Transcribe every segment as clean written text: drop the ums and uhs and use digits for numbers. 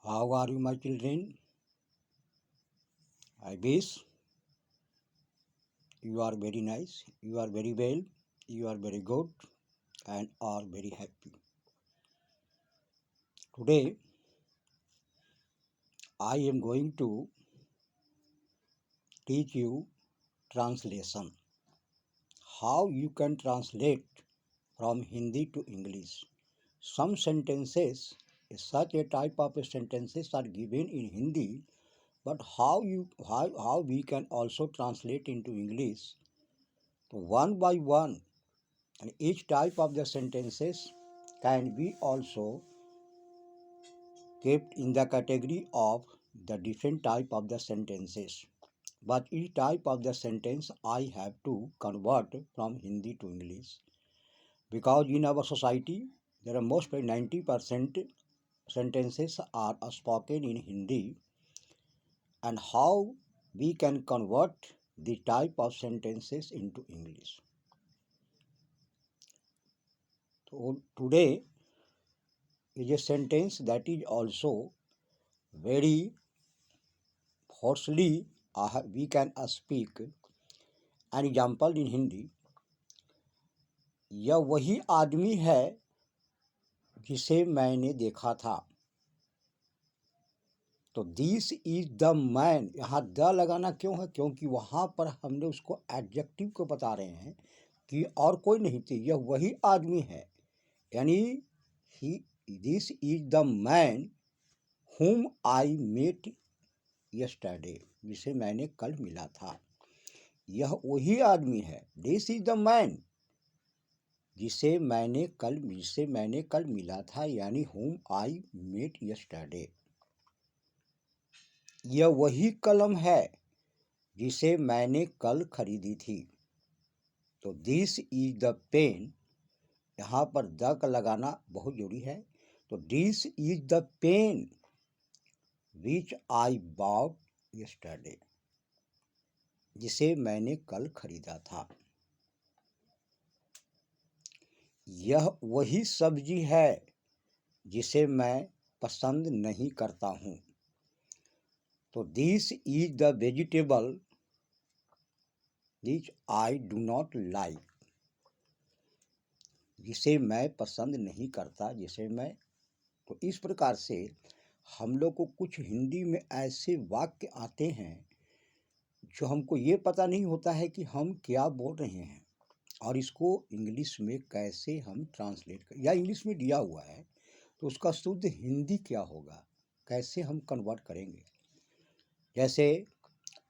How are you, my children? I wish you are very nice, you are very well, you are very good, and are very happy. Today, I am going to teach you translation. How you can translate from Hindi to English. Some sentences, such a type of sentences are given in Hindi, but how we can also translate into English. So one by one, and each type of the sentences can be also kept in the category of the different type of the sentences, but each type of the sentence I have to convert from Hindi to English, because in our society there are mostly 90% sentences are spoken in Hindi, and how we can convert the type of sentences into English. So today is a sentence that is also very forcefully we can speak an example in Hindi. यह वही आदमी है जिसे मैंने देखा था. तो this is the man, यहाँ द लगाना क्यों है? क्योंकि वहाँ पर हमने उसको एडजेक्टिव को बता रहे हैं कि और कोई नहीं थी, यह वही आदमी है, यानी he this is the man whom I met yesterday, जिसे मैंने कल मिला था. यह वही आदमी है, दिस इज द मैन, जिसे मैंने कल मिला था, यानी whom आई मेट yesterday. यह वही कलम है जिसे मैंने कल खरीदी थी. तो दिस इज द पेन, यहाँ पर द का लगाना बहुत जरूरी है. तो this is the pen which I bought yesterday, जिसे मैंने कल खरीदा था. यह वही सब्जी है जिसे मैं पसंद नहीं करता हूँ. तो this is the vegetable which I do not like, जिसे मैं पसंद नहीं करता, जिसे मैं. तो इस प्रकार से हम लोग को कुछ हिंदी में ऐसे वाक्य आते हैं जो हमको ये पता नहीं होता है कि हम क्या बोल रहे हैं और इसको इंग्लिश में कैसे हम ट्रांसलेट कर, या इंग्लिश में दिया हुआ है तो उसका शुद्ध हिंदी क्या होगा, कैसे हम कन्वर्ट करेंगे. जैसे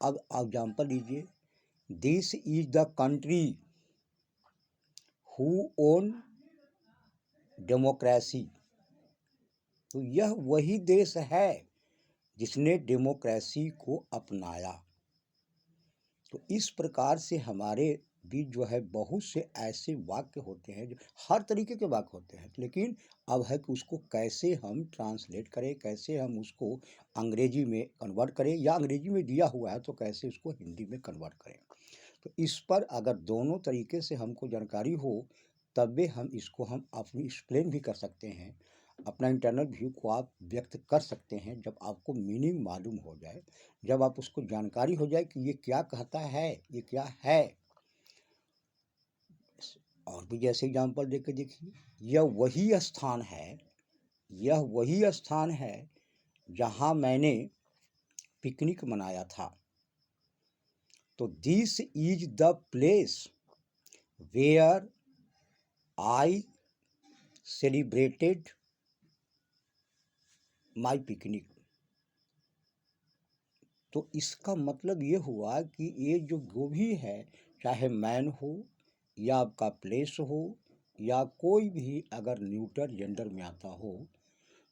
अब एग्जाम्पल लीजिए, this is the country who own democracy. तो यह वही देश है जिसने डेमोक्रेसी को अपनाया. तो इस प्रकार से हमारे बीच जो है बहुत से ऐसे वाक्य होते हैं जो हर तरीके के वाक्य होते हैं, लेकिन अब है कि उसको कैसे हम ट्रांसलेट करें, कैसे हम उसको अंग्रेजी में कन्वर्ट करें, या अंग्रेजी में दिया हुआ है तो कैसे उसको हिंदी में कन्वर्ट करें. तो इस पर अगर दोनों तरीके से हमको जानकारी हो तब हम इसको हम अपनी एक्सप्लेन भी कर सकते हैं, अपना इंटरनल व्यू को आप व्यक्त कर सकते हैं. जब आपको मीनिंग मालूम हो जाए, जब आप उसको जानकारी हो जाए कि ये क्या कहता है, ये क्या है. और भी जैसे एग्जाम्पल देख के देखिए, यह वही स्थान है, यह वही स्थान है जहाँ मैंने पिकनिक मनाया था. तो this is the place where I celebrated my picnic. तो इसका मतलब ये हुआ कि ये जो भी है, चाहे मैन हो या आपका प्लेस हो या कोई भी अगर न्यूट्रल जेंडर में आता हो,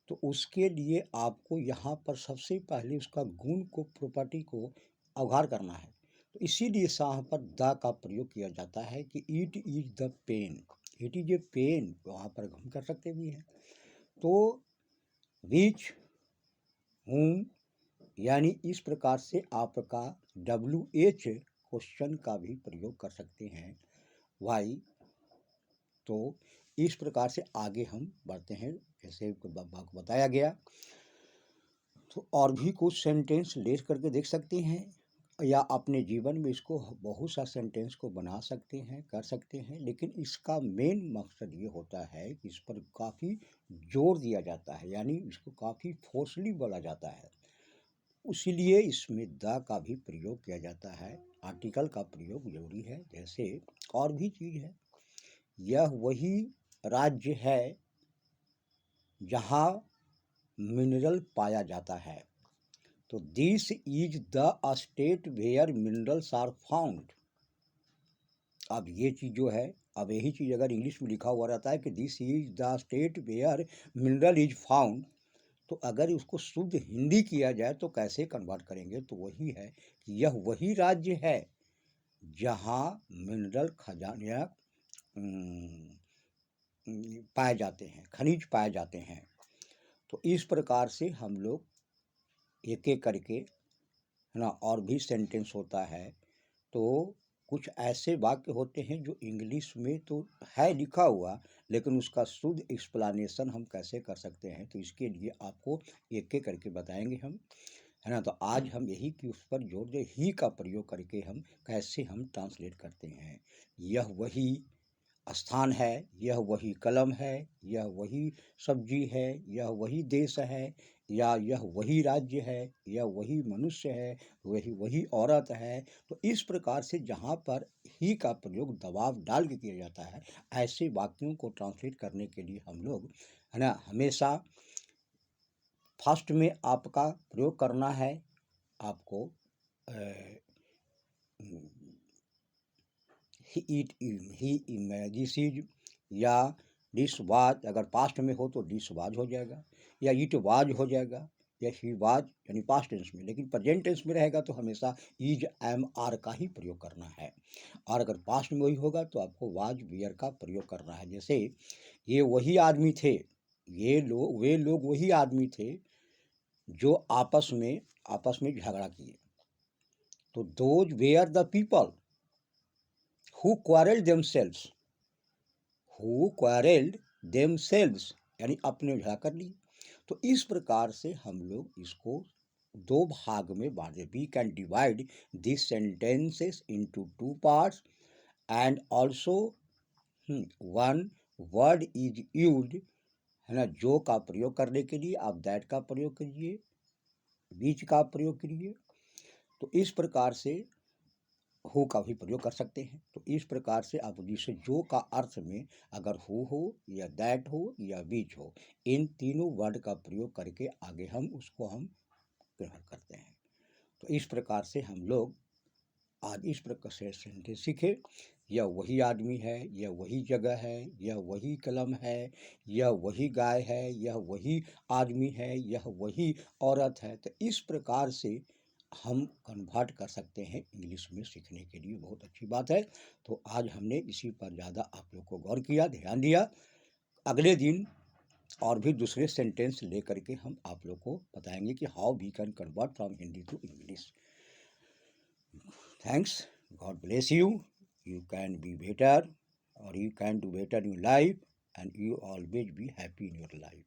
तो उसके लिए आपको यहाँ पर सबसे पहले उसका गुण को, प्रॉपर्टी को अवगार करना है. तो इसीलिए यहाँ पर द का प्रयोग किया जाता है कि it is the pen, it is a pen, वहाँ पर हम कर सकते भी हैं. तो विच हूम, यानी इस प्रकार से आपका WH क्वेश्चन का भी प्रयोग कर सकते हैं, वाई. तो इस प्रकार से आगे हम बढ़ते हैं, जैसे बताया गया. तो और भी कुछ सेंटेंस ले करके देख सकते हैं, या अपने जीवन में इसको बहुत सा सेंटेंस को बना सकते हैं, कर सकते हैं। लेकिन इसका मेन मकसद ये होता है कि इस पर काफ़ी जोर दिया जाता है, यानी इसको काफ़ी फोर्सली बोला जाता है। इसीलिए इसमें द का भी प्रयोग किया जाता है, आर्टिकल का प्रयोग जरूरी है। जैसे और भी चीज़ है, यह वही राज्य है जहाँ मिनरल पाया जाता है। तो this is the state where minerals are found. अब ये चीज़ जो है, अब यही चीज़ अगर इंग्लिश में लिखा हुआ रहता है कि this is the state where mineral is found, तो अगर उसको शुद्ध हिंदी किया जाए तो कैसे कन्वर्ट करेंगे? तो वही है कि यह वही राज्य है जहाँ मिनरल खजाना पाए जाते हैं, खनिज पाए जाते हैं। तो इस प्रकार से हम लोग एक एक करके, है ना, और भी सेंटेंस होता है। तो कुछ ऐसे वाक्य होते हैं जो इंग्लिश में तो है लिखा हुआ, लेकिन उसका शुद्ध एक्सप्लेनेशन हम कैसे कर सकते हैं, तो इसके लिए आपको एक एक करके बताएंगे हम, है ना। तो आज हम यही कि उस पर जोर दे, ही का प्रयोग करके हम कैसे हम ट्रांसलेट करते हैं। यह वही स्थान है, यह वही कलम है, यह वही सब्जी है, यह वही देश है, या यह वही राज्य है, यह वही मनुष्य है, वही वही औरत है। तो इस प्रकार से जहाँ पर ही का प्रयोग दबाव डाल के किया जाता है, ऐसे वाक्यों को ट्रांसलेट करने के लिए हम लोग, है ना, हमेशा फर्स्ट में आपका प्रयोग करना है। आपको दिस इज, या दिस वाज, अगर पास्ट में हो तो दिस वाज हो जाएगा, या इट वाज हो जाएगा, या ही वाज यानी पास्ट टेंस में। लेकिन प्रेजेंट टेंस में रहेगा तो हमेशा इज, एम, आर का ही प्रयोग करना है। और अगर पास्ट में वही होगा तो आपको वाज, वियर का प्रयोग करना है। जैसे ये वही आदमी थे, वे लोग वही आदमी थे जो आपस में झगड़ा किए। तो those where the people who quarrelled themselves, यानी अपने झगड़ा कर लिए। तो इस प्रकार से हम लोग इसको दो भाग में बांटे। We can divide this sentences into two parts, and also one word is used, है ना, जो का प्रयोग करने के लिए आप दैट का प्रयोग कीजिए, बीच का प्रयोग कीजिए। तो इस प्रकार से हु का भी प्रयोग कर सकते हैं। तो इस प्रकार से आप जिसे जो का अर्थ में अगर हु हो या दैट हो या बीच हो, इन तीनों वर्ड का प्रयोग करके आगे हम उसको हम ग्रहण करते हैं। तो इस प्रकार से हम लोग आज इस प्रकार से सेंटेंस सीखे। यह वही आदमी है, यह वही जगह है, यह वही कलम है, यह वही गाय है, यह वही आदमी है, यह वही औरत है। तो इस प्रकार से हम कन्वर्ट कर सकते हैं इंग्लिश में सीखने के लिए। बहुत अच्छी बात है। तो आज हमने इसी पर ज़्यादा आप लोग को गौर किया, ध्यान दिया। अगले दिन और भी दूसरे सेंटेंस ले करके हम आप लोग को बताएंगे कि how we can convert from Hindi to English. Thanks, God bless you, you can be better, or you can do better in life, and you always be happy in your life.